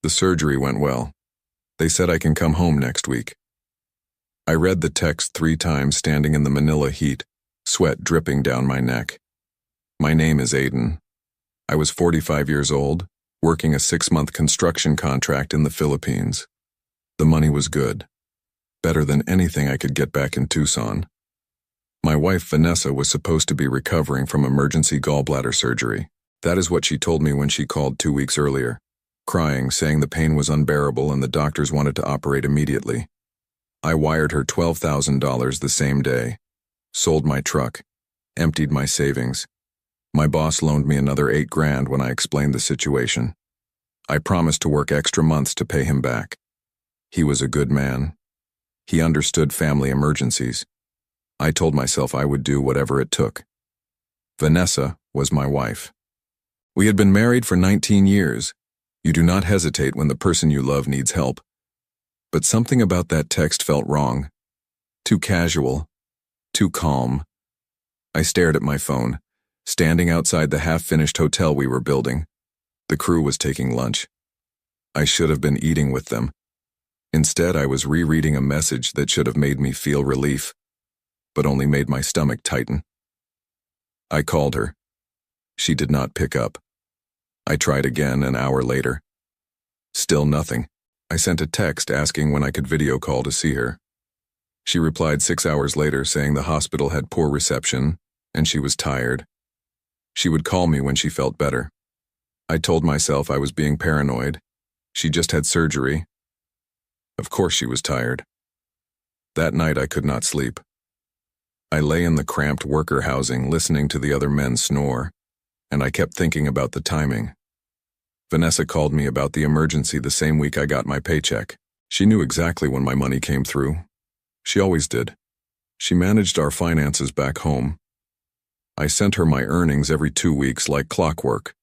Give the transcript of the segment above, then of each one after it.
The surgery went well. They said I can come home next week. I read the text 3 times standing in the Manila heat, sweat dripping down my neck. My name is Aiden. I was 45 years old, working a 6-month construction contract in the Philippines. The money was good. Better than anything I could get back in Tucson. My wife Vanessa was supposed to be recovering from emergency gallbladder surgery. That is what she told me when she called 2 weeks earlier, crying, saying the pain was unbearable and the doctors wanted to operate immediately. I wired her $12,000 the same day, sold my truck, emptied my savings. My boss loaned me another $8 grand when I explained the situation. I promised to work extra months to pay him back. He was a good man. He understood family emergencies. I told myself I would do whatever it took. Vanessa was my wife. We had been married for 19 years. You do not hesitate when the person you love needs help. But something about that text felt wrong. Too casual. Too calm. I stared at my phone, standing outside the half-finished hotel we were building. The crew was taking lunch. I should have been eating with them. Instead, I was rereading a message that should have made me feel relief, but only made my stomach tighten. I called her. She did not pick up. I tried again an hour later. Still nothing. I sent a text asking when I could video call to see her. She replied 6 hours later saying the hospital had poor reception and she was tired. She would call me when she felt better. I told myself I was being paranoid. She just had surgery. Of course she was tired. That night I could not sleep. I lay in the cramped worker housing listening to the other men snore, and I kept thinking about the timing. Vanessa called me about the emergency the same week I got my paycheck. She knew exactly when my money came through. She always did. She managed our finances back home. I sent her my earnings every 2 weeks like clockwork.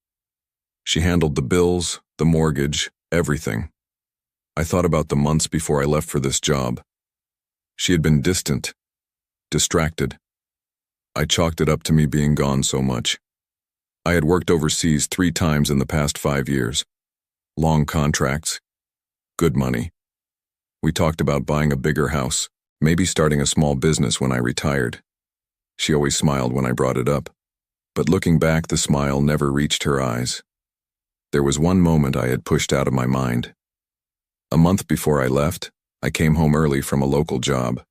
She handled the bills, the mortgage, everything. I thought about the months before I left for this job. She had been distant, distracted. I chalked it up to me being gone so much. I had worked overseas 3 times in the past 5 years. Long contracts, good money. We talked about buying a bigger house, maybe starting a small business when I retired. She always smiled when I brought it up, but looking back, the smile never reached her eyes. There was one moment I had pushed out of my mind. A month before I left, I came home early from a local job.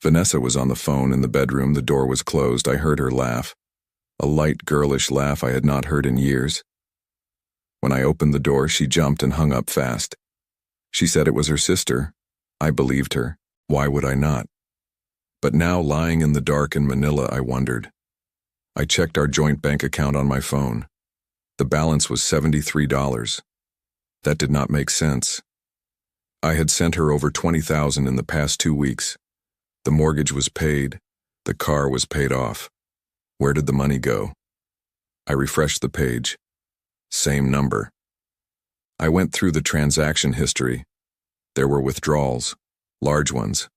Vanessa was on the phone in the bedroom. The door was closed. I heard her laugh. A light, girlish laugh I had not heard in years. When I opened the door, she jumped and hung up fast. She said it was her sister. I believed her. Why would I not? But now, lying in the dark in Manila, I wondered. I checked our joint bank account on my phone. The balance was $73. That did not make sense. I had sent her over $20,000 in the past 2 weeks. The mortgage was paid. The car was paid off. Where did the money go? I refreshed the page. Same number. I went through the transaction history. There were withdrawals, large ones,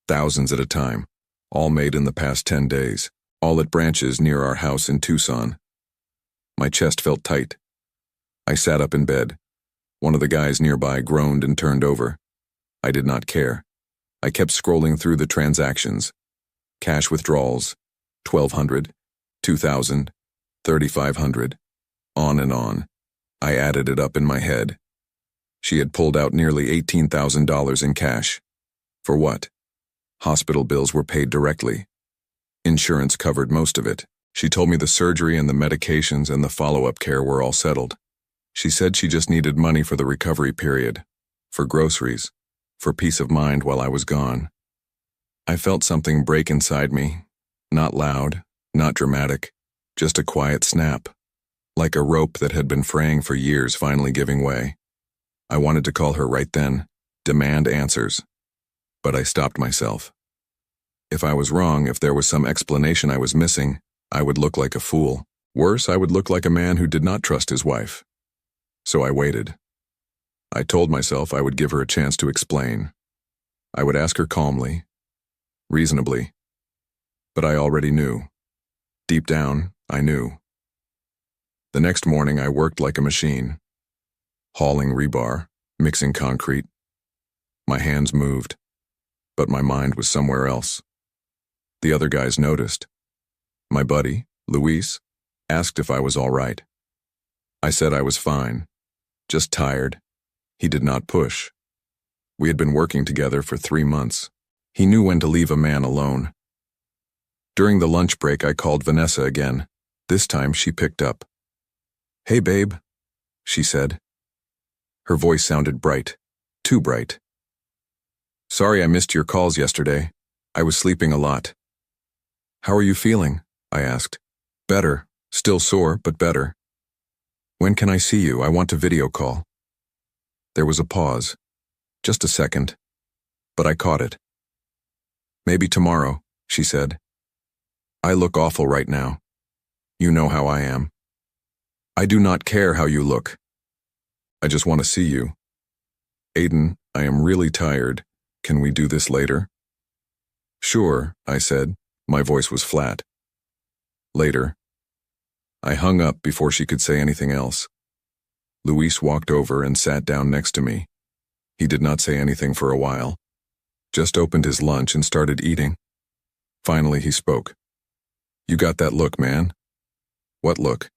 thousands at a time, all made in the past 10 days, all at branches near our house in Tucson. My chest felt tight. I sat up in bed. One of the guys nearby groaned and turned over. I did not care. I kept scrolling through the transactions. Cash withdrawals, $1,200, $2,000, $3,500, on and on. I added it up in my head. She had pulled out nearly $18,000 in cash. For what? Hospital bills were paid directly. Insurance covered most of it. She told me the surgery and the medications and the follow-up care were all settled. She said she just needed money for the recovery period, for groceries, for peace of mind while I was gone. I felt something break inside me, not loud, not dramatic, just a quiet snap, like a rope that had been fraying for years finally giving way. I wanted to call her right then, demand answers, but I stopped myself. If I was wrong, if there was some explanation I was missing, I would look like a fool. Worse, I would look like a man who did not trust his wife. So I waited. I told myself I would give her a chance to explain. I would ask her calmly, reasonably. But I already knew. Deep down, I knew. The next morning, I worked like a machine. hauling rebar, mixing concrete. My hands moved, but my mind was somewhere else. The other guys noticed. My buddy, Luis, asked if I was all right. I said I was fine, just tired. He did not push. We had been working together for 3 months. He knew when to leave a man alone. During the lunch break, I called Vanessa again. This time she picked up. "Hey, babe," she said. Her voice sounded bright, too bright. "Sorry I missed your calls yesterday. I was sleeping a lot." "How are you feeling?" I asked. "Better. Still sore, but better." "When can I see you? I want to video call." There was a pause. Just a second. But I caught it. "Maybe tomorrow," she said. "I look awful right now. You know how I am." "I do not care how you look. I just want to see you." "Aiden, I am really tired. Can we do this later?" "Sure," I said. My voice was flat. "Later." I hung up before she could say anything else. Luis walked over and sat down next to me. He did not say anything for a while, just opened his lunch and started eating. Finally, he spoke. "You got that look, man." "What look?"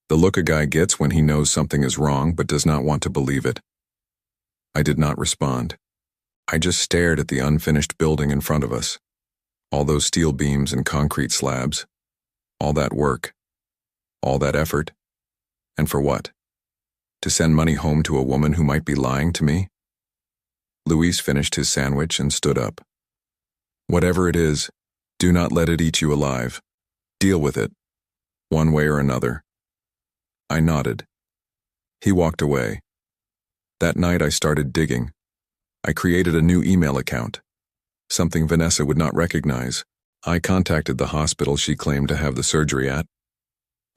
"The look a guy gets when he knows something is wrong but does not want to believe it." I did not respond. I just stared at the unfinished building in front of us. All those steel beams and concrete slabs. All that work. All that effort. And for what? To send money home to a woman who might be lying to me? Luis finished his sandwich and stood up. "Whatever it is, do not let it eat you alive. Deal with it, one way or another." I nodded. He walked away. That night I started digging. I created a new email account, something Vanessa would not recognize. I contacted the hospital she claimed to have the surgery at.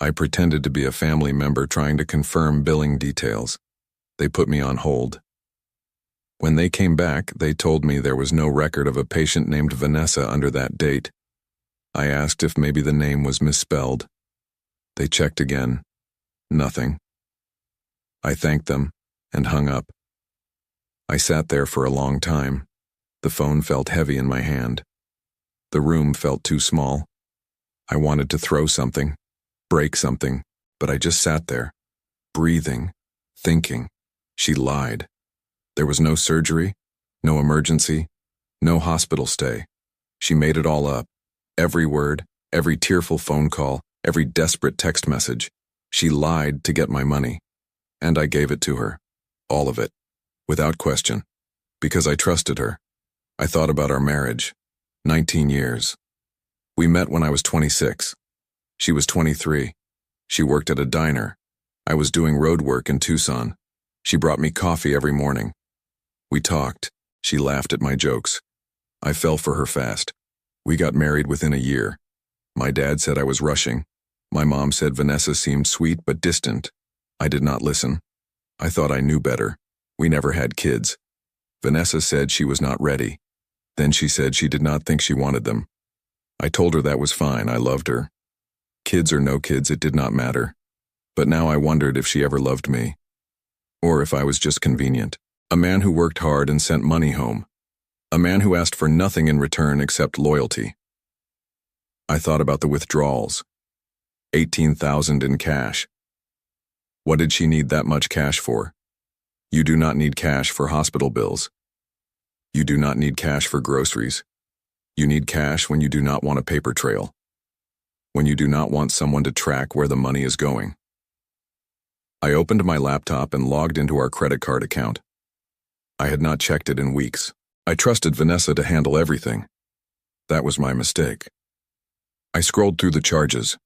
I pretended to be a family member trying to confirm billing details. They put me on hold. When they came back, they told me there was no record of a patient named Vanessa under that date. I asked if maybe the name was misspelled. They checked again. Nothing. I thanked them and hung up. I sat there for a long time. The phone felt heavy in my hand. The room felt too small. I wanted to throw something, break something, but I just sat there, breathing, thinking. She lied. There was no surgery, no emergency, no hospital stay. She made it all up. Every word, every tearful phone call, every desperate text message. She lied to get my money. And I gave it to her. All of it. Without question. Because I trusted her. I thought about our marriage. 19 years. We met when I was 26. She was 23. She worked at a diner. I was doing road work in Tucson. She brought me coffee every morning. We talked. She laughed at my jokes. I fell for her fast. We got married within a year. My dad said I was rushing. My mom said Vanessa seemed sweet but distant. I did not listen. I thought I knew better. We never had kids. Vanessa said she was not ready. Then she said she did not think she wanted them. I told her that was fine, I loved her. Kids or no kids, it did not matter. But now I wondered if she ever loved me. Or if I was just convenient. A man who worked hard and sent money home. A man who asked for nothing in return except loyalty. I thought about the withdrawals. $18,000 in cash. What did she need that much cash for? You do not need cash for hospital bills. You do not need cash for groceries. You need cash when you do not want a paper trail. When you do not want someone to track where the money is going. I opened my laptop and logged into our credit card account. I had not checked it in weeks. I trusted Vanessa to handle everything. That was my mistake. I scrolled through the charges.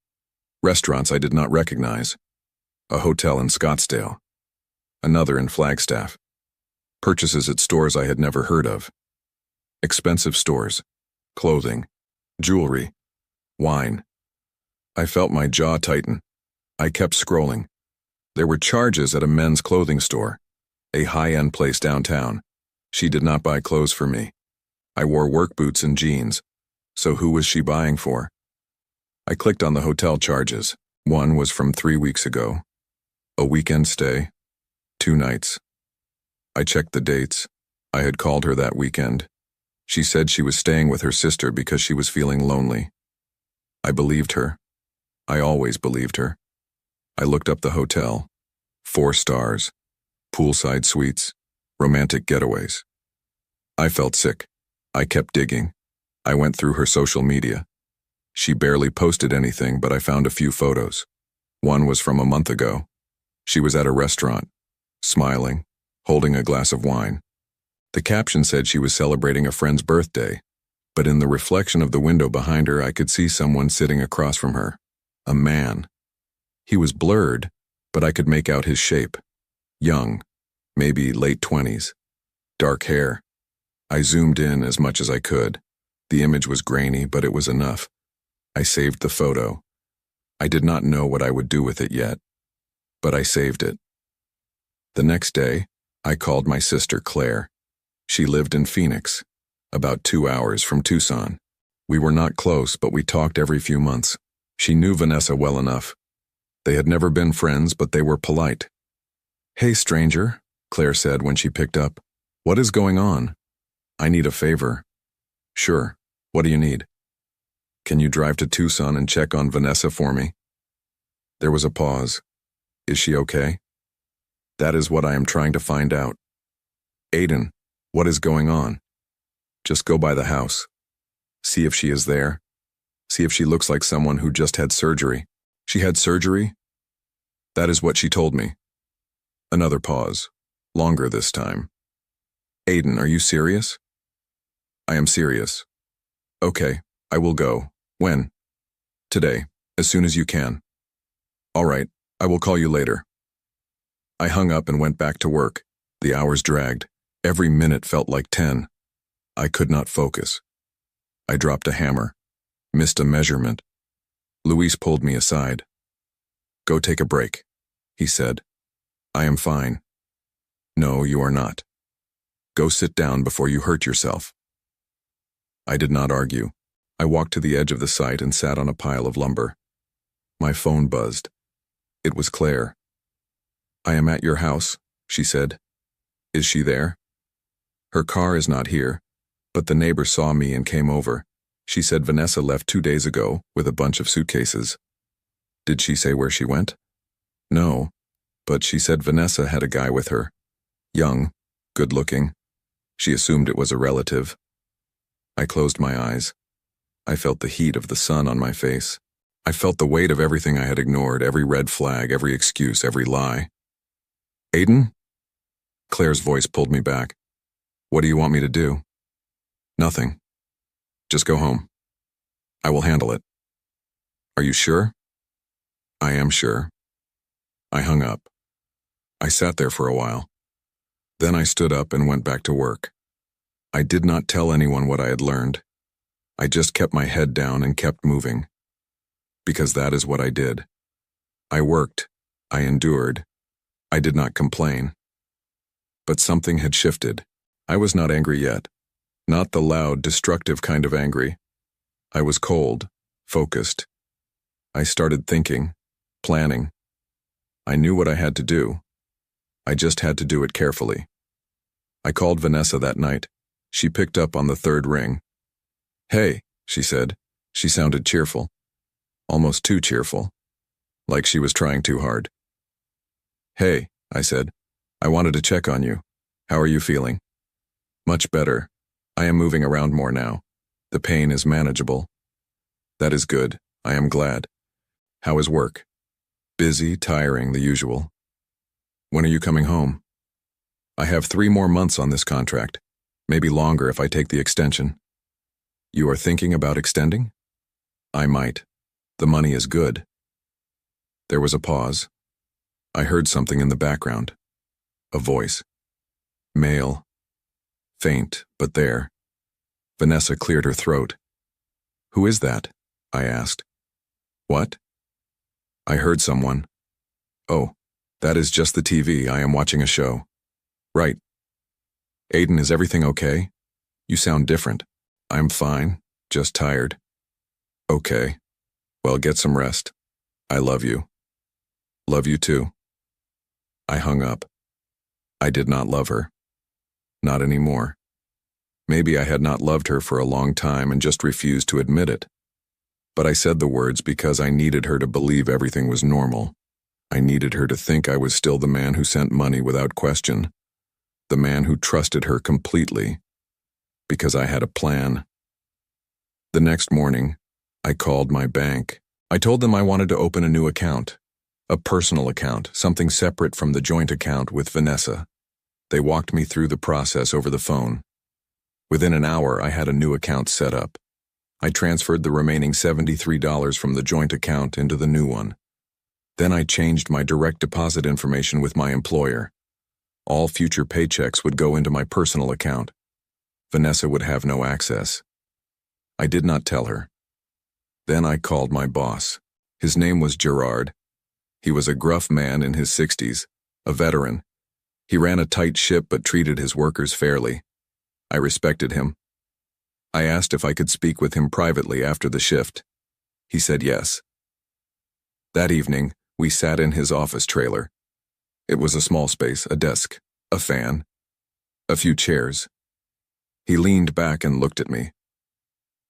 Restaurants I did not recognize. A hotel in Scottsdale. Another in Flagstaff. Purchases at stores I had never heard of. Expensive stores. Clothing. Jewelry. Wine. I felt my jaw tighten. I kept scrolling. There were charges at a men's clothing store. A high-end place downtown. She did not buy clothes for me. I wore work boots and jeans. So who was she buying for? I clicked on the hotel charges. One was from 3 weeks ago. A weekend stay. 2 nights. I checked the dates. I had called her that weekend. She said she was staying with her sister because she was feeling lonely. I believed her. I always believed her. I looked up the hotel. 4 stars. Poolside suites. Romantic getaways. I felt sick. I kept digging. I went through her social media. She barely posted anything, but I found a few photos. One was from a month ago. She was at a restaurant, smiling, holding a glass of wine. The caption said she was celebrating a friend's birthday, but in the reflection of the window behind her, I could see someone sitting across from her. A man. He was blurred, but I could make out his shape. Young, maybe late 20s. Dark hair. I zoomed in as much as I could. The image was grainy, but it was enough. I saved the photo. I did not know what I would do with it yet, but I saved it. The next day, I called my sister Claire. She lived in Phoenix, about 2 hours from Tucson. We were not close, but we talked every few months. She knew Vanessa well enough. They had never been friends, but they were polite. "Hey, stranger," Claire said when she picked up. "What is going on? I need a favor." "Sure. What do you need?" "Can you drive to Tucson and check on Vanessa for me?" There was a pause. "Is she okay?" "That is what I am trying to find out." "Aiden, what is going on?" "Just go by the house. See if she is there. See if she looks like someone who just had surgery." "She had surgery?" "That is what she told me." Another pause. Longer this time. "Aiden, are you serious?" "I am serious." "Okay, I will go. When?" "Today, as soon as you can." "All right, I will call you later." I hung up and went back to work. The hours dragged. Every minute felt like 10. I could not focus. I dropped a hammer. Missed a measurement. Luis pulled me aside. "Go take a break," he said. "I am fine." "No, you are not. Go sit down before you hurt yourself." I did not argue. I walked to the edge of the site and sat on a pile of lumber. My phone buzzed. It was Claire. "I am at your house," she said. "Is she there?" "Her car is not here, but the neighbor saw me and came over. She said Vanessa left 2 days ago with a bunch of suitcases." "Did she say where she went?" "No, but she said Vanessa had a guy with her. Young, good-looking. She assumed it was a relative." I closed my eyes. I felt the heat of the sun on my face. I felt the weight of everything I had ignored, every red flag, every excuse, every lie. "Aiden?" Claire's voice pulled me back. "What do you want me to do?" "Nothing. Just go home. I will handle it." "Are you sure?" "I am sure." I hung up. I sat there for a while. Then I stood up and went back to work. I did not tell anyone what I had learned. I just kept my head down and kept moving. Because that is what I did. I worked. I endured. I did not complain. But something had shifted. I was not angry yet. Not the loud, destructive kind of angry. I was cold, focused. I started thinking, planning. I knew what I had to do. I just had to do it carefully. I called Vanessa that night. She picked up on the 3rd ring. "Hey," she said. She sounded cheerful. Almost too cheerful. Like she was trying too hard. "Hey," I said. "I wanted to check on you. How are you feeling?" "Much better. I am moving around more now. The pain is manageable." "That is good. I am glad. How is work?" "Busy, tiring, the usual." "When are you coming home?" "I have 3 more months on this contract. Maybe longer if I take the extension." "You are thinking about extending?" "I might. The money is good." There was a pause. I heard something in the background. A voice. Male. Faint, but there. Vanessa cleared her throat. "Who is that?" I asked. "What?" I heard someone. "Oh, that is just the TV. I am watching a show." "Right. Aiden, is everything okay? You sound different." "I'm fine, just tired." "Okay. Well, get some rest. I love you." "Love you too." I hung up. I did not love her. Not anymore. Maybe I had not loved her for a long time and just refused to admit it. But I said the words because I needed her to believe everything was normal. I needed her to think I was still the man who sent money without question, the man who trusted her completely, because I had a plan. The next morning, I called my bank. I told them I wanted to open a new account, a personal account, something separate from the joint account with Vanessa. They walked me through the process over the phone. Within an hour, I had a new account set up. I transferred the remaining $73 from the joint account into the new one. Then I changed my direct deposit information with my employer. All future paychecks would go into my personal account. Vanessa would have no access. I did not tell her. Then I called my boss. His name was Gerard. He was a gruff man in his 60s, a veteran. He ran a tight ship but treated his workers fairly. I respected him. I asked if I could speak with him privately after the shift. He said yes. That evening, we sat in his office trailer. It was a small space, a desk, a fan, a few chairs. He leaned back and looked at me.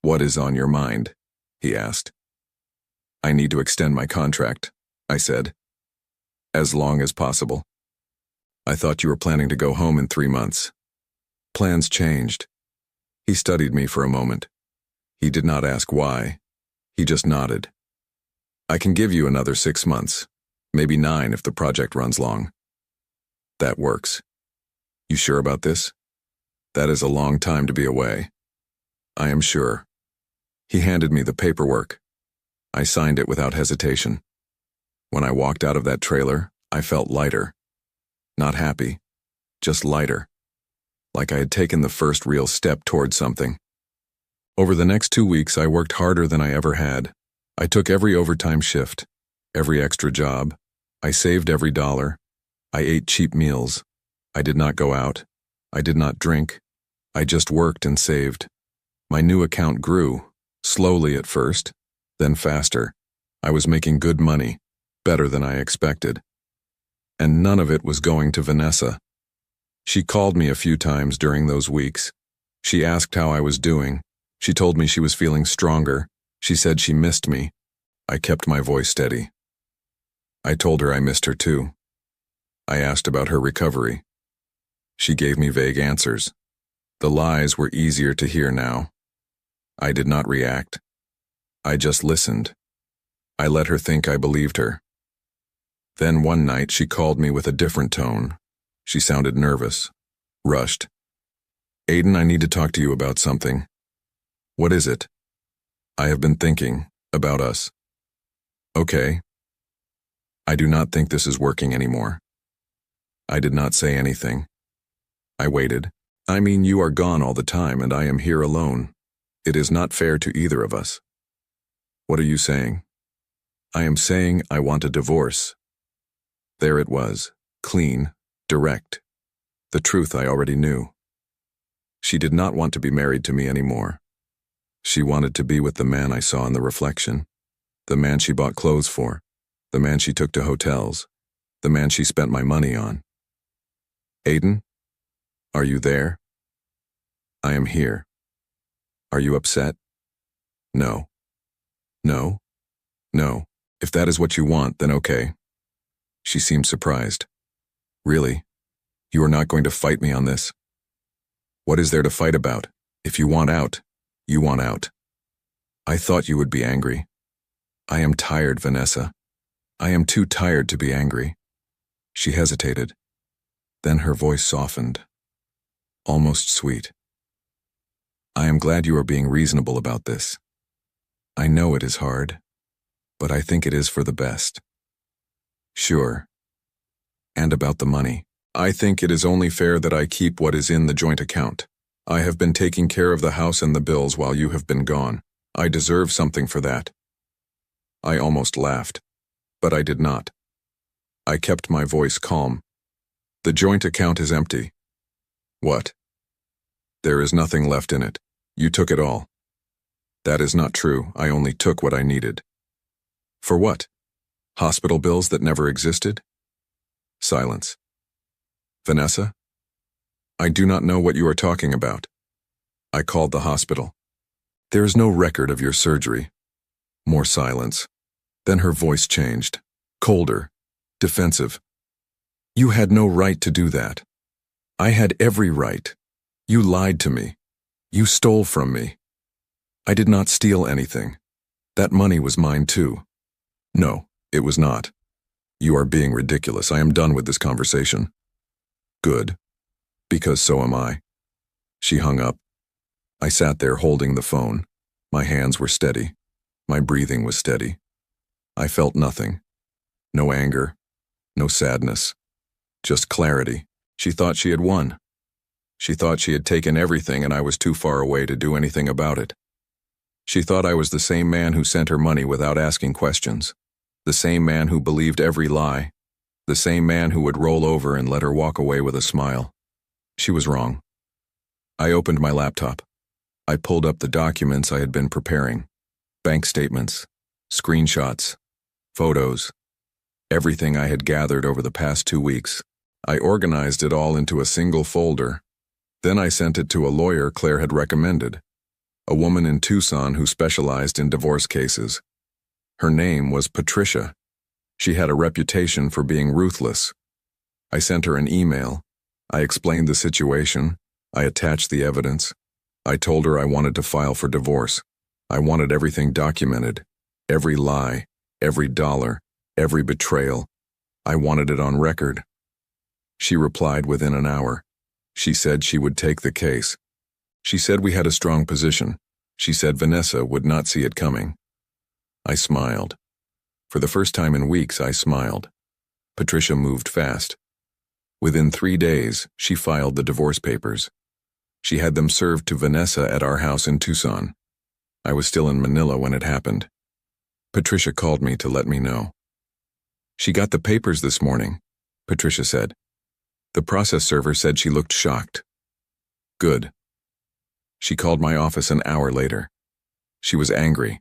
"What is on your mind?" he asked. "I need to extend my contract," I said. "As long as possible." "I thought you were planning to go home in 3 months." "Plans changed." He studied me for a moment. He did not ask why. He just nodded. "I can give you another 6 months, maybe 9 if the project runs long." "That works." "You sure about this?" "That is a long time to be away." "I am sure." He handed me the paperwork. I signed it without hesitation. When I walked out of that trailer, I felt lighter. Not happy, just lighter. Like I had taken the first real step towards something. Over the next 2 weeks, I worked harder than I ever had. I took every overtime shift, every extra job. I saved every dollar. I ate cheap meals. I did not go out. I did not drink. I just worked and saved. My new account grew, slowly at first, then faster. I was making good money, better than I expected. And none of it was going to Vanessa. She called me a few times during those weeks. She asked how I was doing. She told me she was feeling stronger. She said she missed me. I kept my voice steady. I told her I missed her too. I asked about her recovery. She gave me vague answers. The lies were easier to hear now. I did not react. I just listened. I let her think I believed her. Then one night she called me with a different tone. She sounded nervous, rushed. "Aiden, I need to talk to you about something." "What is it?" "I have been thinking about us." "Okay." "I do not think this is working anymore." I did not say anything. I waited. "I mean, you are gone all the time and I am here alone. It is not fair to either of us." "What are you saying?" "I am saying I want a divorce." There it was, clean, direct. The truth I already knew. She did not want to be married to me anymore. She wanted to be with the man I saw in the reflection, the man she bought clothes for, the man she took to hotels, the man she spent my money on. "Aiden, are you there?" "I am here." "Are you upset?" "No." "No?" "No. If that is what you want, then okay." She seemed surprised. "Really? You are not going to fight me on this?" "What is there to fight about? If you want out, you want out." "I thought you would be angry." "I am tired, Vanessa. I am too tired to be angry." She hesitated. Then her voice softened, almost sweet. "I am glad you are being reasonable about this. I know it is hard, but I think it is for the best." "Sure. And about the money. I think it is only fair that I keep what is in the joint account. I have been taking care of the house and the bills while you have been gone. I deserve something for that." I almost laughed, but I did not. I kept my voice calm. "The joint account is empty." "What?" "There is nothing left in it. You took it all." "That is not true. I only took what I needed." "For what? Hospital bills that never existed?" Silence. Vanessa? I do not know what you are talking about. I called the hospital. There is no record of your surgery. More silence. Then her voice changed. Colder. Defensive. You had no right to do that. I had every right. You lied to me. You stole from me. I did not steal anything. That money was mine too. No, it was not. You are being ridiculous. I am done with this conversation. Good. Because so am I. She hung up. I sat there holding the phone. My hands were steady. My breathing was steady. I felt nothing. No anger. No sadness. Just clarity. She thought she had won. She thought she had taken everything and I was too far away to do anything about it. She thought I was the same man who sent her money without asking questions. The same man who believed every lie. The same man who would roll over and let her walk away with a smile. She was wrong. I opened my laptop. I pulled up the documents I had been preparing. Bank statements, screenshots, photos, everything I had gathered over the past 2 weeks. I organized it all into a single folder. Then I sent it to a lawyer Claire had recommended, a woman in Tucson who specialized in divorce cases. Her name was Patricia. She had a reputation for being ruthless. I sent her an email. I explained the situation. I attached the evidence. I told her I wanted to file for divorce. I wanted everything documented. Every lie, every dollar, every betrayal. I wanted it on record. She replied within an hour. She said she would take the case. She said we had a strong position. She said Vanessa would not see it coming. I smiled. For the first time in weeks, I smiled. Patricia moved fast. Within 3 days, she filed the divorce papers. She had them served to Vanessa at our house in Tucson. I was still in Manila when it happened. Patricia called me to let me know. She got the papers this morning, Patricia said. The process server said she looked shocked. Good. She called my office an hour later. She was angry.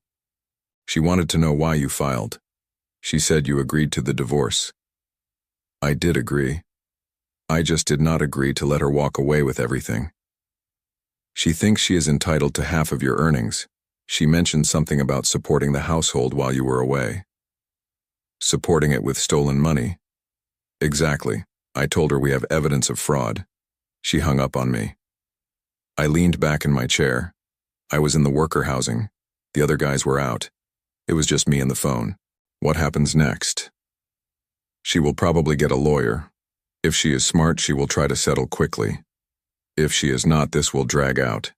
She wanted to know why you filed. She said you agreed to the divorce. I did agree. I just did not agree to let her walk away with everything. She thinks she is entitled to half of your earnings. She mentioned something about supporting the household while you were away. Supporting it with stolen money? Exactly. I told her we have evidence of fraud. She hung up on me. I leaned back in my chair. I was in the worker housing. The other guys were out. It was just me and the phone. What happens next? She will probably get a lawyer. If she is smart, she will try to settle quickly. If she is not, this will drag out.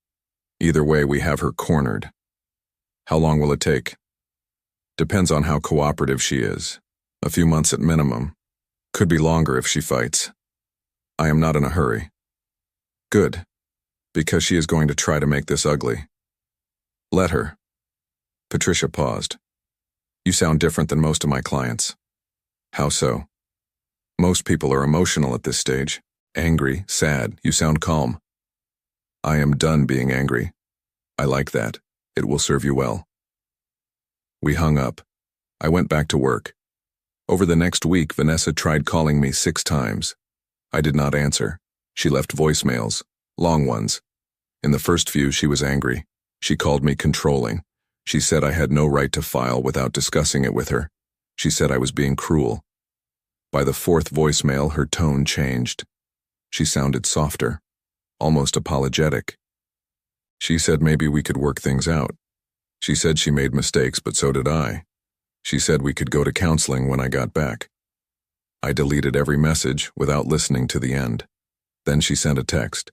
Either way, we have her cornered. How long will it take? Depends on how cooperative she is. A few months at minimum. Could be longer if she fights. I am not in a hurry. Good. Because she is going to try to make this ugly. Let her. Patricia paused. You sound different than most of my clients. How so? Most people are emotional at this stage. Angry, sad, you sound calm. I am done being angry. I like that. It will serve you well. We hung up. I went back to work. Over the next week, Vanessa tried calling me 6 times. I did not answer. She left voicemails, long ones. In the first few, she was angry. She called me controlling. She said I had no right to file without discussing it with her. She said I was being cruel. By the 4th voicemail, her tone changed. She sounded softer, almost apologetic. She said maybe we could work things out. She said she made mistakes, but so did I. She said we could go to counseling when I got back. I deleted every message without listening to the end. Then she sent a text.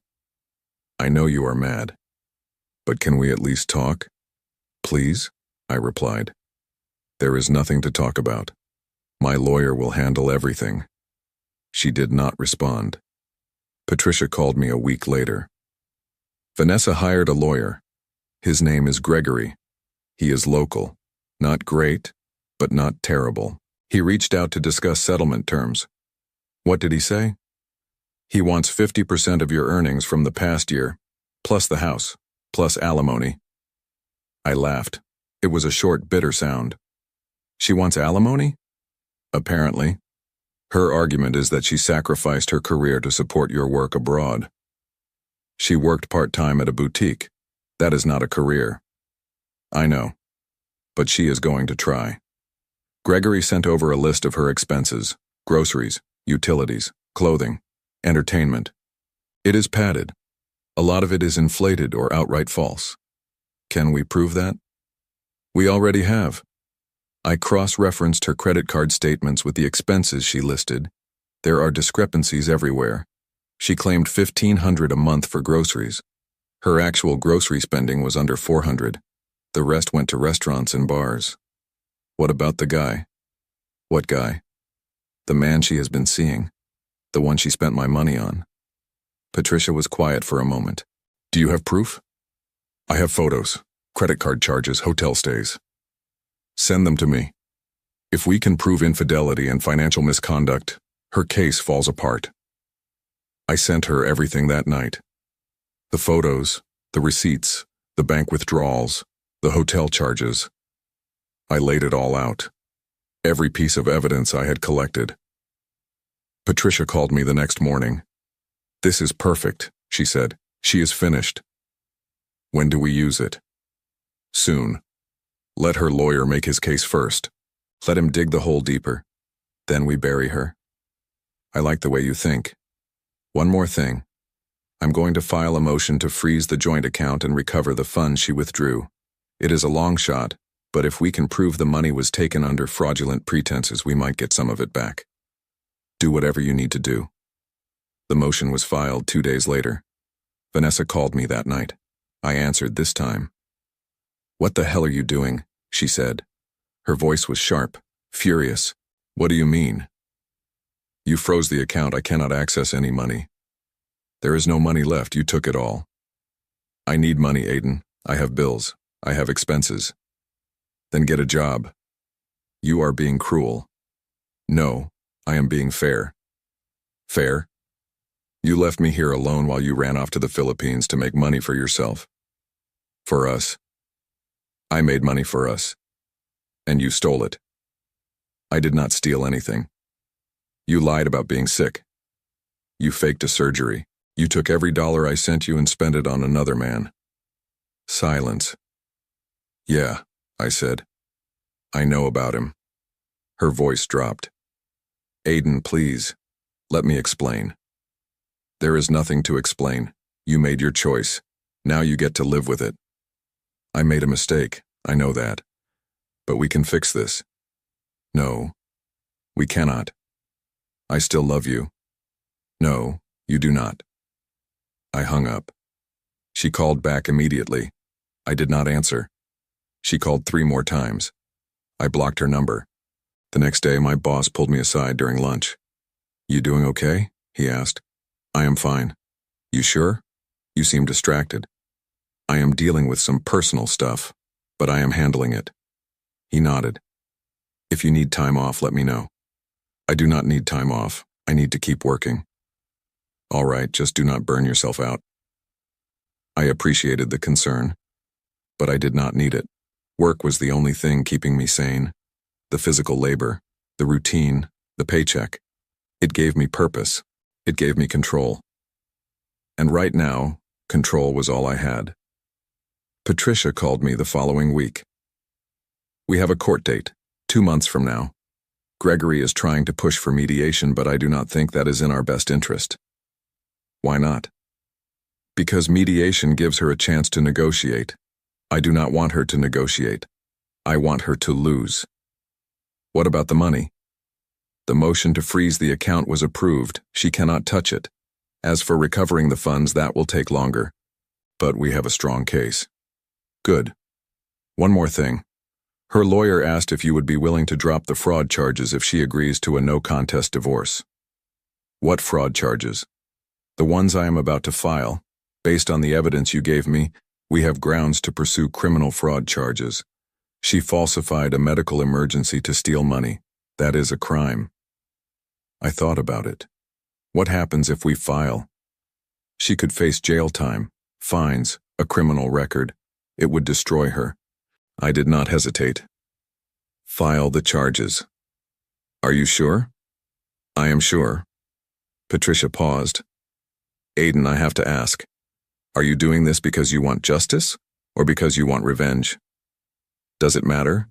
I know you are mad, but can we at least talk? Please, I replied. There is nothing to talk about. My lawyer will handle everything. She did not respond. Patricia called me a week later. Vanessa hired a lawyer. His name is Gregory. He is local. Not great, but not terrible. He reached out to discuss settlement terms. What did he say? He wants 50% of your earnings from the past year, plus the house, plus alimony. I laughed. It was a short, bitter sound. She wants alimony? Apparently. Her argument is that she sacrificed her career to support your work abroad. She worked part-time at a boutique. That is not a career. I know. But she is going to try. Gregory sent over a list of her expenses: groceries, utilities, clothing, entertainment. It is padded. A lot of it is inflated or outright false. Can we prove that? We already have. I cross-referenced her credit card statements with the expenses she listed. There are discrepancies everywhere. She claimed $1,500 a month for groceries. Her actual grocery spending was under $400. The rest went to restaurants and bars. What about the guy? What guy? The man she has been seeing. The one she spent my money on. Patricia was quiet for a moment. Do you have proof? I have photos, credit card charges, hotel stays. Send them to me. If we can prove infidelity and financial misconduct, her case falls apart. I sent her everything that night. The photos, the receipts, the bank withdrawals, the hotel charges. I laid it all out. Every piece of evidence I had collected. Patricia called me the next morning. This is perfect, she said. She is finished. When do we use it? Soon. Let her lawyer make his case first. Let him dig the hole deeper. Then we bury her. I like the way you think. One more thing. I'm going to file a motion to freeze the joint account and recover the funds she withdrew. It is a long shot, but if we can prove the money was taken under fraudulent pretenses, we might get some of it back. Do whatever you need to do. The motion was filed 2 days later. Vanessa called me that night. I answered this time. What the hell are you doing? She said. Her voice was sharp, furious. What do you mean? You froze the account. I cannot access any money. There is no money left. You took it all. I need money, Aiden. I have bills. I have expenses. Then get a job. You are being cruel. No, I am being fair. Fair? You left me here alone while you ran off to the Philippines to make money for yourself. For us. I made money for us. And you stole it. I did not steal anything. You lied about being sick. You faked a surgery. You took every dollar I sent you and spent it on another man. Silence. Yeah, I said. I know about him. Her voice dropped. Aiden, please, let me explain. There is nothing to explain. You made your choice. Now you get to live with it. I made a mistake, I know that. But we can fix this. No, we cannot. I still love you. No, you do not. I hung up. She called back immediately. I did not answer. She called 3 more times. I blocked her number. The next day, my boss pulled me aside during lunch. You doing okay? He asked. I am fine. You sure? You seem distracted. I am dealing with some personal stuff, but I am handling it. He nodded. If you need time off, let me know. I do not need time off. I need to keep working. All right, just do not burn yourself out. I appreciated the concern, but I did not need it. Work was the only thing keeping me sane. The physical labor, the routine, the paycheck. It gave me purpose. It gave me control. And right now, control was all I had. Patricia called me the following week. We have a court date, 2 months from now. Gregory is trying to push for mediation, but I do not think that is in our best interest. Why not? Because mediation gives her a chance to negotiate. I do not want her to negotiate. I want her to lose. What about the money? The motion to freeze the account was approved. She cannot touch it. As for recovering the funds, that will take longer. But we have a strong case. Good. One more thing. Her lawyer asked if you would be willing to drop the fraud charges if she agrees to a no-contest divorce. What fraud charges? The ones I am about to file. Based on the evidence you gave me, we have grounds to pursue criminal fraud charges. She falsified a medical emergency to steal money. That is a crime. I thought about it. What happens if we file? She could face jail time, fines, a criminal record. It would destroy her. I did not hesitate. File the charges. Are you sure? I am sure. Patricia paused. Aiden, I have to ask, are you doing this because you want justice or because you want revenge? Does it matter?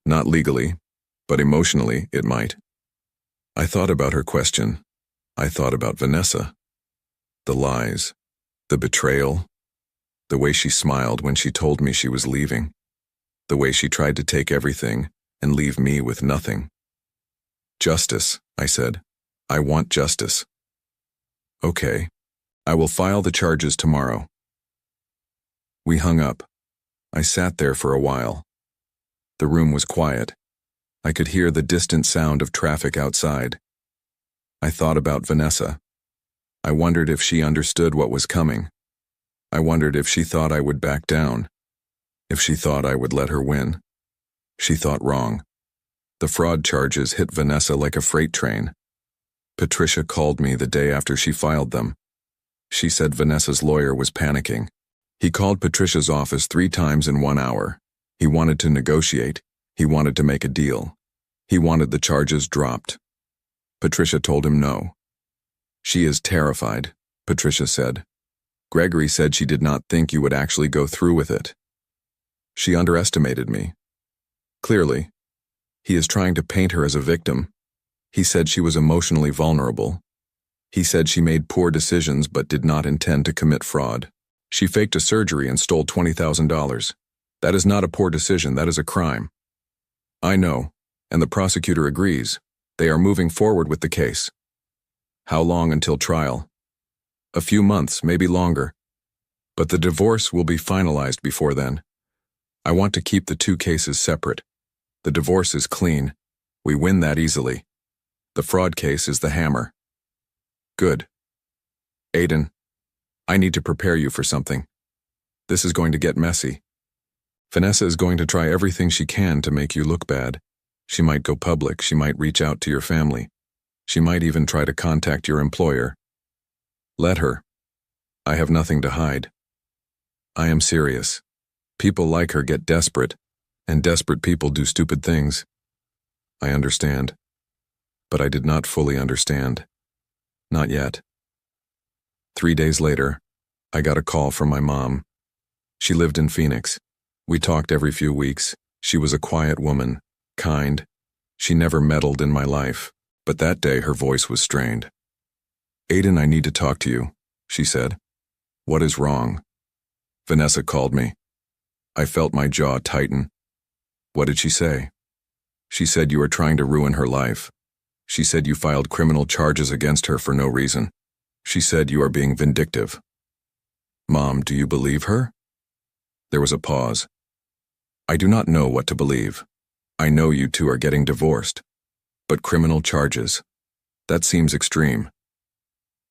Not legally, but emotionally it might. I thought about her question. I thought about Vanessa. The lies, the betrayal, the way she smiled when she told me she was leaving, the way she tried to take everything and leave me with nothing. Justice, I said. I want justice. Okay, I will file the charges tomorrow. We hung up. I sat there for a while. The room was quiet. I could hear the distant sound of traffic outside. I thought about Vanessa. I wondered if she understood what was coming. I wondered if she thought I would back down, if she thought I would let her win. She thought wrong. The fraud charges hit Vanessa like a freight train. Patricia called me the day after she filed them. She said Vanessa's lawyer was panicking. He called Patricia's office 3 times in 1 hour. He wanted to negotiate. He wanted to make a deal. He wanted the charges dropped. Patricia told him no. She is terrified, Patricia said. Gregory said she did not think you would actually go through with it. She underestimated me. Clearly, he is trying to paint her as a victim. He said she was emotionally vulnerable. He said she made poor decisions but did not intend to commit fraud. She faked a surgery and stole $20,000. That is not a poor decision, that is a crime. I know, and the prosecutor agrees. They are moving forward with the case. How long until trial? A few months, maybe longer. But the divorce will be finalized before then. I want to keep the 2 cases separate. The divorce is clean. We win that easily. The fraud case is the hammer. Good. Aiden, I need to prepare you for something. This is going to get messy. Vanessa is going to try everything she can to make you look bad. She might go public, she might reach out to your family. She might even try to contact your employer. Let her. I have nothing to hide. I am serious. People like her get desperate, and desperate people do stupid things. I understand. But I did not fully understand. Not yet. 3 days later, I got a call from my mom. She lived in Phoenix. We talked every few weeks. She was a quiet woman, kind. She never meddled in my life, but that day her voice was strained. Aiden, I need to talk to you, she said. What is wrong? Vanessa called me. I felt my jaw tighten. What did she say? She said you are trying to ruin her life. She said you filed criminal charges against her for no reason. She said you are being vindictive. Mom, do you believe her? There was a pause. I do not know what to believe. I know you 2 are getting divorced. But criminal charges. That seems extreme.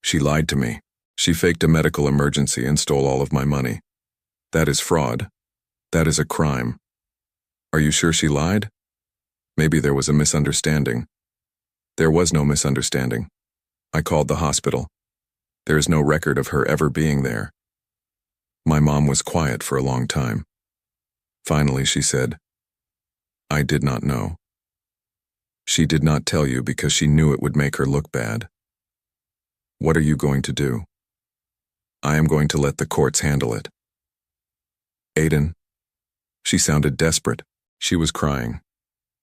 She lied to me. She faked a medical emergency and stole all of my money. That is fraud. That is a crime. Are you sure she lied? Maybe there was a misunderstanding. There was no misunderstanding. I called the hospital. There is no record of her ever being there. My mom was quiet for a long time. Finally, she said, I did not know. She did not tell you because she knew it would make her look bad. What are you going to do? I am going to let the courts handle it. Aiden. She sounded desperate. She was crying.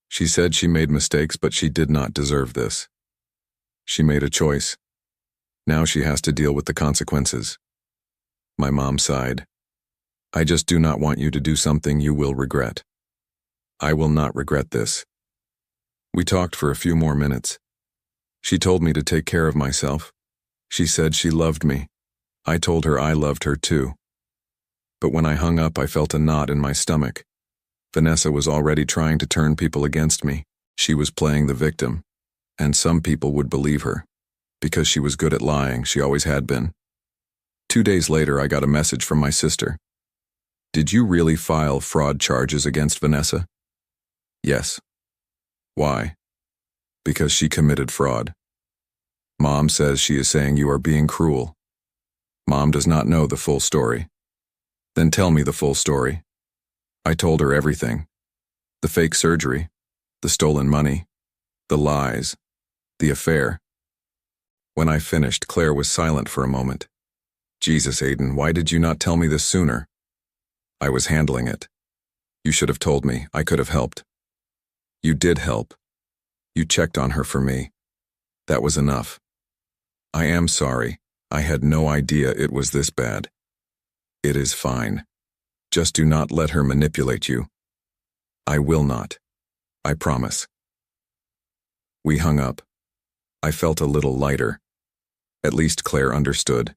She said she made mistakes, but she did not deserve this. She made a choice. Now she has to deal with the consequences. My mom sighed. I just do not want you to do something you will regret. I will not regret this. We talked for a few more minutes. She told me to take care of myself. She said she loved me. I told her I loved her too. But when I hung up, I felt a knot in my stomach. Vanessa was already trying to turn people against me. She was playing the victim, and some people would believe her. Because she was good at lying, she always had been. 2 days later, I got a message from my sister. Did you really file fraud charges against Vanessa? Yes. Why? Because she committed fraud. Mom says she is saying you are being cruel. Mom does not know the full story. Then tell me the full story. I told her everything. The fake surgery, the stolen money, the lies, The affair. When I finished, Claire was silent for a moment. Jesus, Aiden, why did you not tell me this sooner? I was handling it. You should have told me. I could have helped. You did help. You checked on her for me. That was enough. I am sorry. I had no idea it was this bad. It is fine. Just do not let her manipulate you. I will not. I promise. We hung up. I felt a little lighter. At least Claire understood.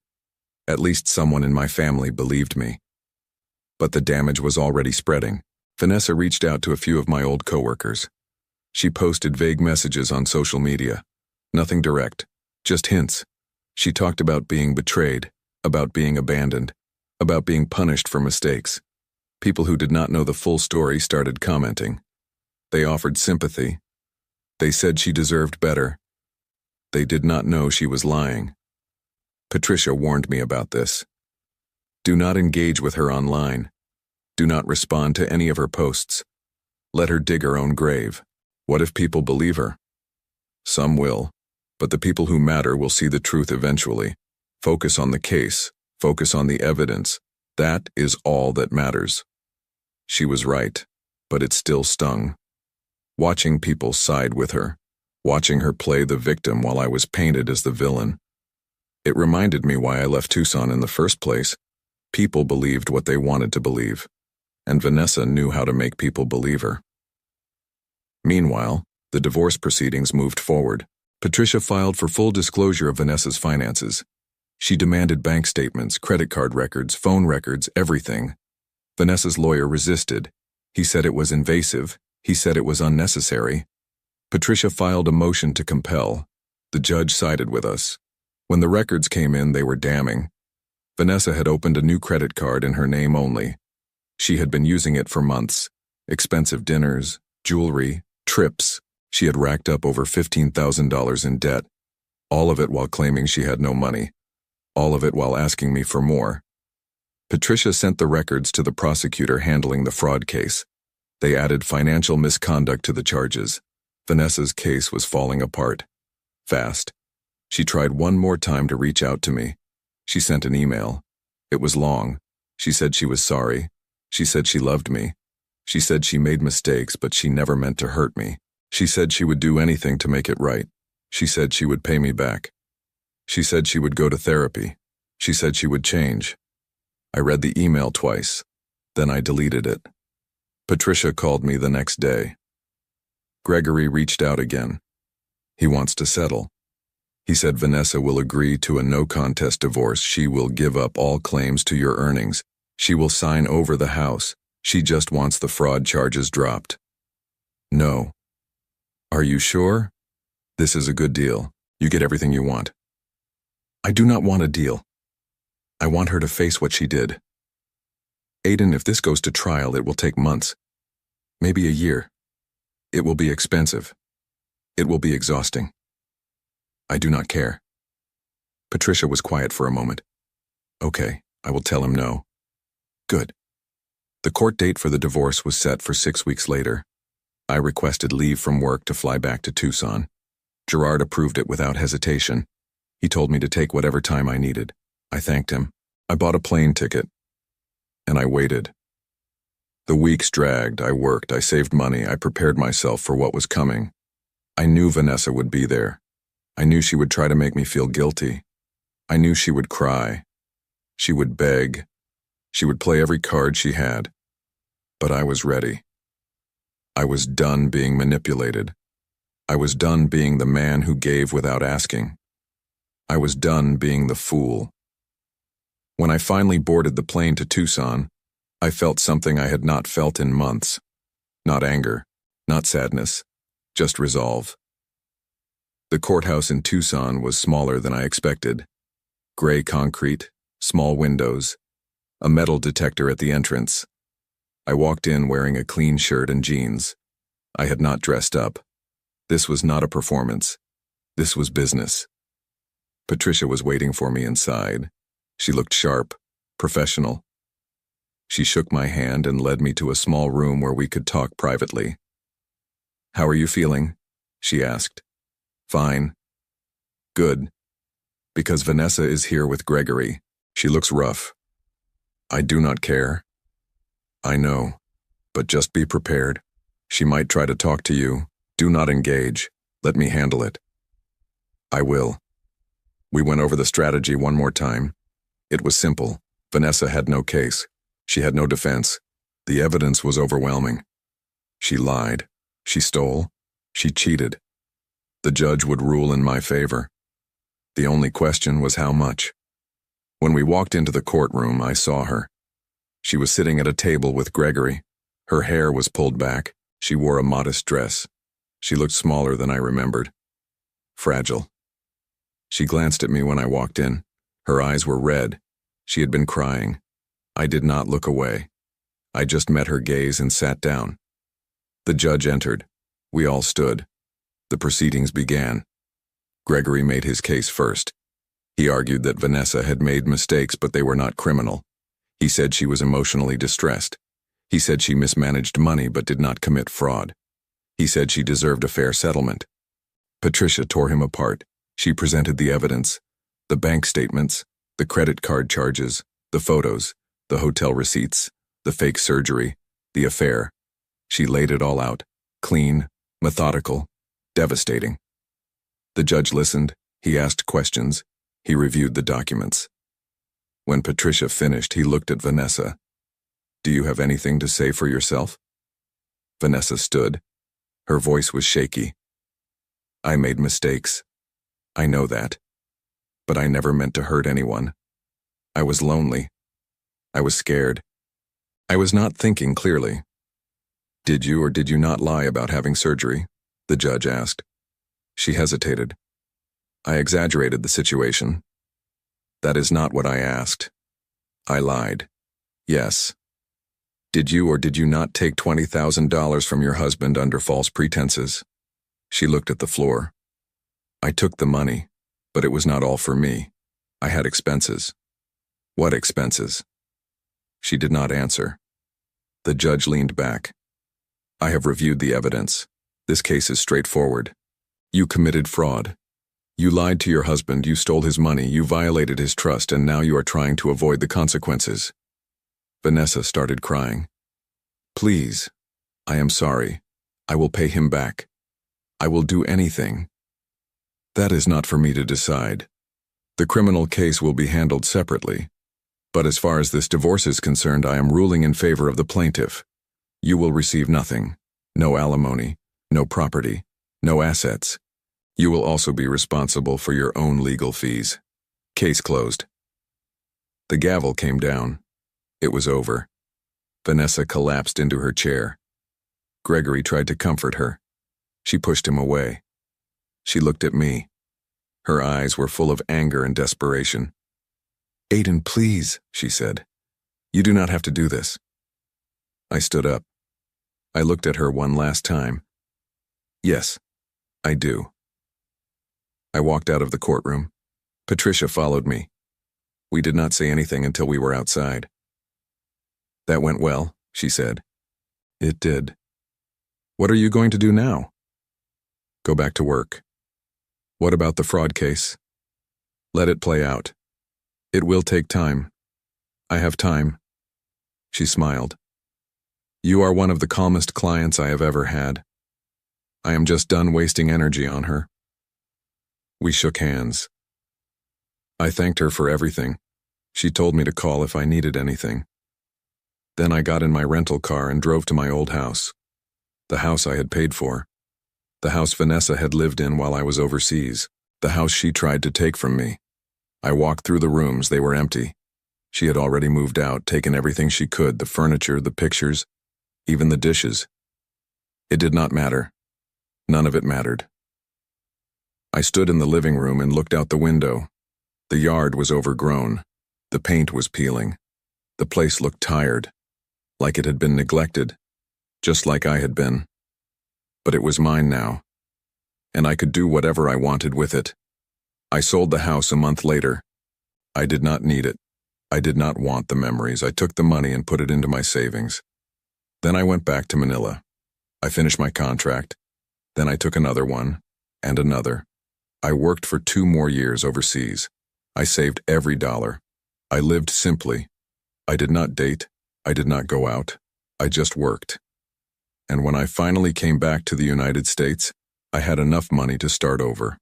At least someone in my family believed me. But the damage was already spreading. Vanessa reached out to a few of my old coworkers. She posted vague messages on social media. Nothing direct, just hints. She talked about being betrayed, about being abandoned, about being punished for mistakes. People who did not know the full story started commenting. They offered sympathy. They said she deserved better. They did not know she was lying. Patricia warned me about this. Do not engage with her online. Do not respond to any of her posts. Let her dig her own grave. What if people believe her? Some will, but the people who matter will see the truth eventually. Focus on the case. Focus on the evidence. That is all that matters. She was right, but it still stung. Watching people side with her, watching her play the victim while I was painted as the villain. It reminded me why I left Tucson in the first place. People believed what they wanted to believe, and Vanessa knew how to make people believe her. Meanwhile, the divorce proceedings moved forward. Patricia filed for full disclosure of Vanessa's finances. She demanded bank statements, credit card records, phone records, everything. Vanessa's lawyer resisted. He said it was invasive. He said it was unnecessary. Patricia filed a motion to compel. The judge sided with us. When the records came in, they were damning. Vanessa had opened a new credit card in her name only. She had been using it for months. Expensive dinners, jewelry, trips. She had racked up over $15,000 in debt. All of it while claiming she had no money. All of it while asking me for more. Patricia sent the records to the prosecutor handling the fraud case. They added financial misconduct to the charges. Vanessa's case was falling apart. Fast. She tried one more time to reach out to me. She sent an email. It was long. She said she was sorry. She said she loved me. She said she made mistakes, but she never meant to hurt me. She said she would do anything to make it right. She said she would pay me back. She said she would go to therapy. She said she would change. I read the email twice. Then I deleted it. Patricia called me the next day. Gregory reached out again. He wants to settle. He said Vanessa will agree to a no-contest divorce. She will give up all claims to your earnings. She will sign over the house. She just wants the fraud charges dropped. No. Are you sure? This is a good deal. You get everything you want. I do not want a deal. I want her to face what she did. Aiden, if this goes to trial, it will take months. Maybe a year. It will be expensive. It will be exhausting. I do not care. Patricia was quiet for a moment. Okay, I will tell him no. Good. The court date for the divorce was set for 6 weeks later. I requested leave from work to fly back to Tucson. Gerard approved it without hesitation. He told me to take whatever time I needed. I thanked him. I bought a plane ticket. And I waited. The weeks dragged. I worked. I saved money. I prepared myself for what was coming. I knew Vanessa would be there. I knew she would try to make me feel guilty. I knew she would cry. She would beg. She would play every card she had. But I was ready. I was done being manipulated. I was done being the man who gave without asking. I was done being the fool. When I finally boarded the plane to Tucson, I felt something I had not felt in months. Not anger, not sadness, just resolve. The courthouse in Tucson was smaller than I expected. Gray concrete, small windows, a metal detector at the entrance. I walked in wearing a clean shirt and jeans. I had not dressed up. This was not a performance. This was business. Patricia was waiting for me inside. She looked sharp, professional. She shook my hand and led me to a small room where we could talk privately. "How are you feeling?" she asked. Fine. Good. Because Vanessa is here with Gregory. She looks rough. I do not care. I know. But just be prepared. She might try to talk to you. Do not engage. Let me handle it. I will. We went over the strategy one more time. It was simple. Vanessa had no case. She had no defense. The evidence was overwhelming. She lied. She stole. She cheated. The judge would rule in my favor. The only question was how much. When we walked into the courtroom, I saw her. She was sitting at a table with Gregory. Her hair was pulled back. She wore a modest dress. She looked smaller than I remembered. Fragile. She glanced at me when I walked in. Her eyes were red. She had been crying. I did not look away. I just met her gaze and sat down. The judge entered. We all stood. The proceedings began. Gregory made his case first. He argued that Vanessa had made mistakes, but they were not criminal. He said she was emotionally distressed. He said she mismanaged money but did not commit fraud. He said she deserved a fair settlement. Patricia tore him apart. She presented the evidence, the bank statements, the credit card charges, the photos, the hotel receipts, the fake surgery, the affair. She laid it all out, clean, methodical, devastating. The judge listened. He asked questions. He reviewed the documents. When Patricia finished, he looked at Vanessa. Do you have anything to say for yourself? Vanessa stood. Her voice was shaky. I made mistakes. I know that. But I never meant to hurt anyone. I was lonely. I was scared. I was not thinking clearly. Did you or did you not lie about having surgery? The judge asked. She hesitated. I exaggerated the situation. That is not what I asked. I lied. Yes. Did you or did you not take $20,000 from your husband under false pretenses? She looked at the floor. I took the money, but it was not all for me. I had expenses. What expenses? She did not answer. The judge leaned back. I have reviewed the evidence. This case is straightforward. You committed fraud. You lied to your husband, you stole his money, you violated his trust, and now you are trying to avoid the consequences. Vanessa started crying. Please. I am sorry. I will pay him back. I will do anything. That is not for me to decide. The criminal case will be handled separately. But as far as this divorce is concerned, I am ruling in favor of the plaintiff. You will receive nothing. No alimony, no property, no assets. You will also be responsible for your own legal fees. Case closed. The gavel came down. It was over. Vanessa collapsed into her chair. Gregory tried to comfort her. She pushed him away. She looked at me. Her eyes were full of anger and desperation. Aiden, please, she said. You do not have to do this. I stood up. I looked at her one last time. Yes, I do. I walked out of the courtroom. Patricia followed me. We did not say anything until we were outside. That went well, she said. It did. What are you going to do now? Go back to work. What about the fraud case? Let it play out. It will take time. I have time. She smiled. You are one of the calmest clients I have ever had. I am just done wasting energy on her. We shook hands. I thanked her for everything. She told me to call if I needed anything. Then I got in my rental car and drove to my old house. The house I had paid for. The house Vanessa had lived in while I was overseas. The house she tried to take from me. I walked through the rooms. They were empty. She had already moved out, taken everything she could, the furniture, the pictures, even the dishes. It did not matter. None of it mattered. I stood in the living room and looked out the window. The yard was overgrown. The paint was peeling. The place looked tired, like it had been neglected, just like I had been. But it was mine now, and I could do whatever I wanted with it. I sold the house a month later. I did not need it. I did not want the memories. I took the money and put it into my savings. Then I went back to Manila. I finished my contract. Then I took another one, and another. I worked for 2 more years overseas. I saved every dollar. I lived simply. I did not date. I did not go out. I just worked. And when I finally came back to the United States, I had enough money to start over.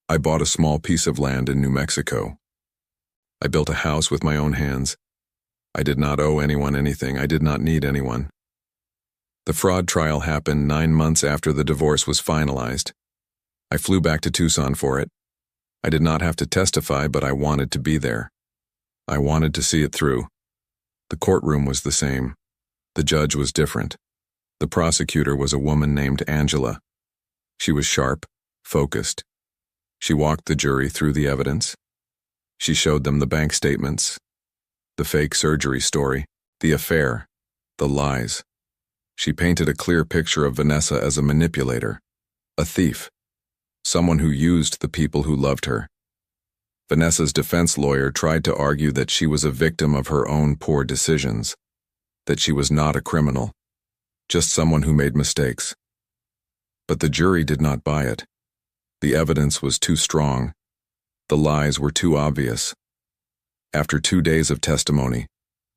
I bought a small piece of land in New Mexico. I built a house with my own hands. I did not owe anyone anything. I did not need anyone. The fraud trial happened 9 months after the divorce was finalized. I flew back to Tucson for it. I did not have to testify, but I wanted to be there. I wanted to see it through. The courtroom was the same. The judge was different. The prosecutor was a woman named Angela. She was sharp, focused. She walked the jury through the evidence. She showed them the bank statements, the fake surgery story, the affair, the lies. She painted a clear picture of Vanessa as a manipulator, a thief, someone who used the people who loved her. Vanessa's defense lawyer tried to argue that she was a victim of her own poor decisions, that she was not a criminal, just someone who made mistakes. But the jury did not buy it. The evidence was too strong. The lies were too obvious. After 2 days of testimony,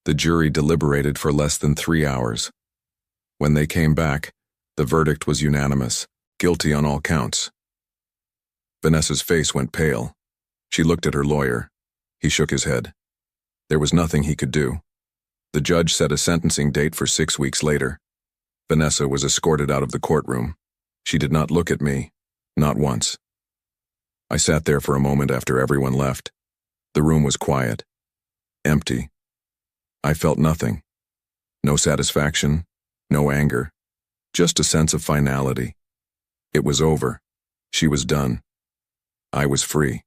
the jury deliberated for less than 3 hours. When they came back, the verdict was unanimous, guilty on all counts. Vanessa's face went pale. She looked at her lawyer. He shook his head. There was nothing he could do. The judge set a sentencing date for 6 weeks later. Vanessa was escorted out of the courtroom. She did not look at me, not once. I sat there for a moment after everyone left. The room was quiet, empty. I felt nothing. No satisfaction, no anger, just a sense of finality. It was over. She was done. I was free.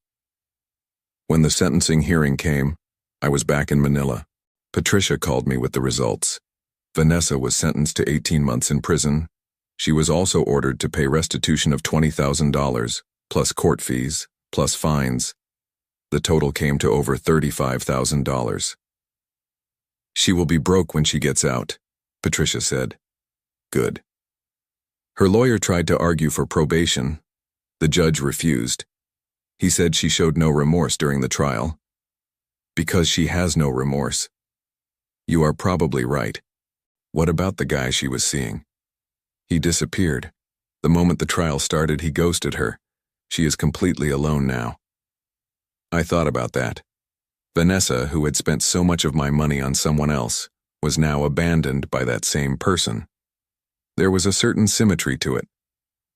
When the sentencing hearing came, I was back in Manila. Patricia called me with the results. Vanessa was sentenced to 18 months in prison. She was also ordered to pay restitution of $20,000, plus court fees, plus fines. The total came to over $35,000. She will be broke when she gets out, Patricia said. Good. Her lawyer tried to argue for probation. The judge refused. He said she showed no remorse during the trial. Because she has no remorse. You are probably right. What about the guy she was seeing? He disappeared. The moment the trial started, he ghosted her. She is completely alone now. I thought about that. Vanessa, who had spent so much of my money on someone else, was now abandoned by that same person. There was a certain symmetry to it,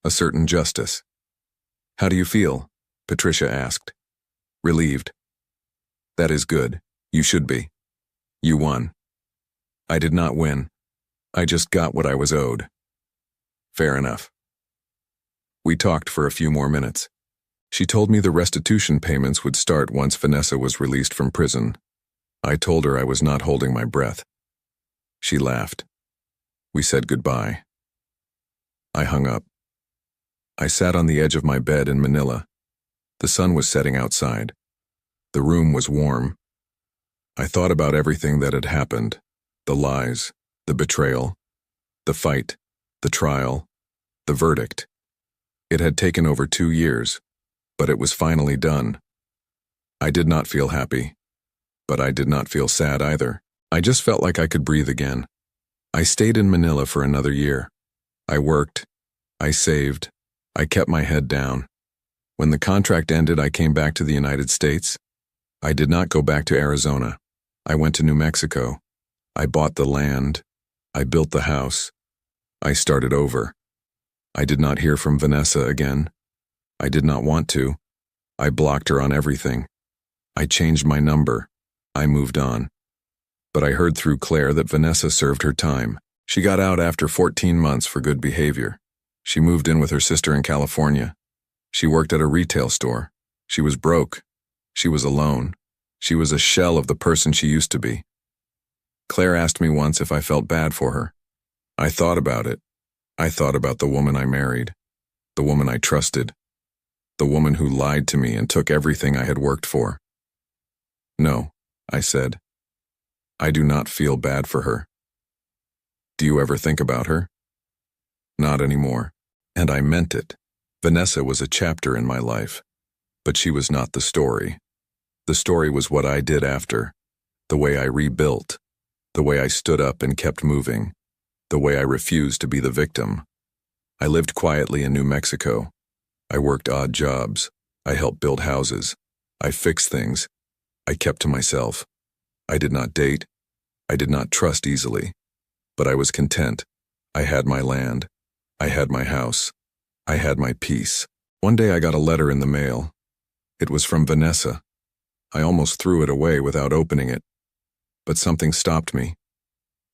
a certain justice. How do you feel? Patricia asked. Relieved. That is good. You should be. You won. I did not win. I just got what I was owed. Fair enough. We talked for a few more minutes. She told me the restitution payments would start once Vanessa was released from prison. I told her I was not holding my breath. She laughed. We said goodbye. I hung up. I sat on the edge of my bed in Manila. The sun was setting outside. The room was warm. I thought about everything that had happened, the lies, the betrayal, the fight, the trial, the verdict. It had taken over 2 years, but it was finally done. I did not feel happy, but I did not feel sad either. I just felt like I could breathe again. I stayed in Manila for another year. I worked. I saved. I kept my head down. When the contract ended, I came back to the United States. I did not go back to Arizona. I went to New Mexico. I bought the land. I built the house. I started over. I did not hear from Vanessa again. I did not want to. I blocked her on everything. I changed my number. I moved on. But I heard through Claire that Vanessa served her time. She got out after 14 months for good behavior. She moved in with her sister in California. She worked at a retail store. She was broke. She was alone. She was a shell of the person she used to be. Claire asked me once if I felt bad for her. I thought about it. I thought about the woman I married, the woman I trusted, the woman who lied to me and took everything I had worked for. No, I said. I do not feel bad for her. Do you ever think about her? Not anymore. And I meant it. Vanessa was a chapter in my life, but she was not the story. The story was what I did after, the way I rebuilt, the way I stood up and kept moving, the way I refused to be the victim. I lived quietly in New Mexico. I worked odd jobs. I helped build houses. I fixed things. I kept to myself. I did not date. I did not trust easily. But I was content. I had my land. I had my house. I had my peace. One day I got a letter in the mail. It was from Vanessa. I almost threw it away without opening it. But something stopped me.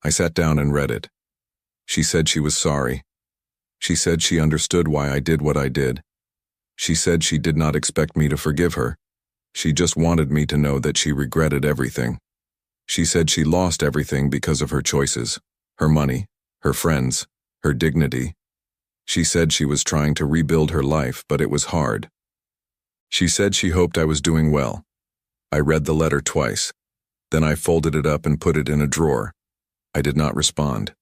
I sat down and read it. She said she was sorry. She said she understood why I did what I did. She said she did not expect me to forgive her. She just wanted me to know that she regretted everything. She said she lost everything because of her choices, her money, her friends, her dignity. She said she was trying to rebuild her life, but it was hard. She said she hoped I was doing well. I read the letter twice. Then I folded it up and put it in a drawer. I did not respond.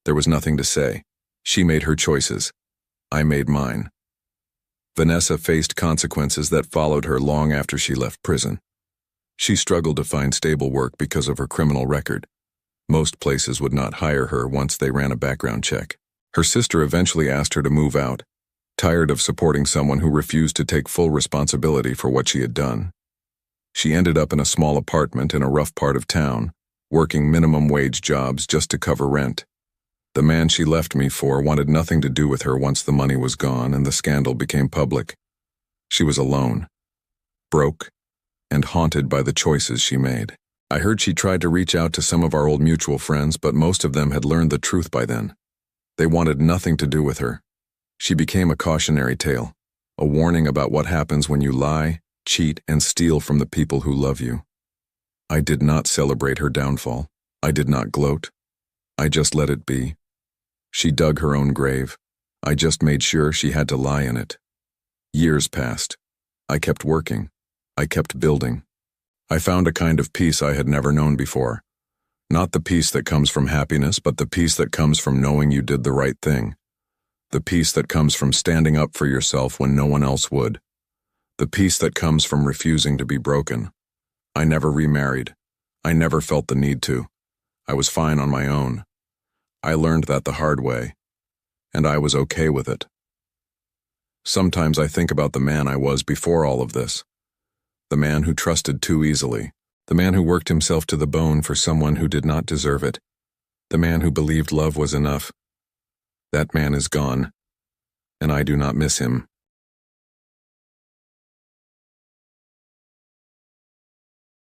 There was nothing to say. She made her choices. I made mine. Vanessa faced consequences that followed her long after she left prison. She struggled to find stable work because of her criminal record. Most places would not hire her once they ran a background check. Her sister eventually asked her to move out, tired of supporting someone who refused to take full responsibility for what she had done. She ended up in a small apartment in a rough part of town, working minimum wage jobs just to cover rent. The man she left me for wanted nothing to do with her once the money was gone and the scandal became public. She was alone, broke, and haunted by the choices she made. I heard she tried to reach out to some of our old mutual friends, but most of them had learned the truth by then. They wanted nothing to do with her. She became a cautionary tale, a warning about what happens when you lie, cheat, and steal from the people who love you. I did not celebrate her downfall. I did not gloat. I just let it be. She dug her own grave. I just made sure she had to lie in it. Years passed. I kept working. I kept building. I found a kind of peace I had never known before. Not the peace that comes from happiness, but the peace that comes from knowing you did the right thing. The peace that comes from standing up for yourself when no one else would. The peace that comes from refusing to be broken. I never remarried. I never felt the need to. I was fine on my own. I learned that the hard way, and I was okay with it. Sometimes I think about the man I was before all of this. The man who trusted too easily. The man who worked himself to the bone for someone who did not deserve it. The man who believed love was enough. That man is gone, and I do not miss him.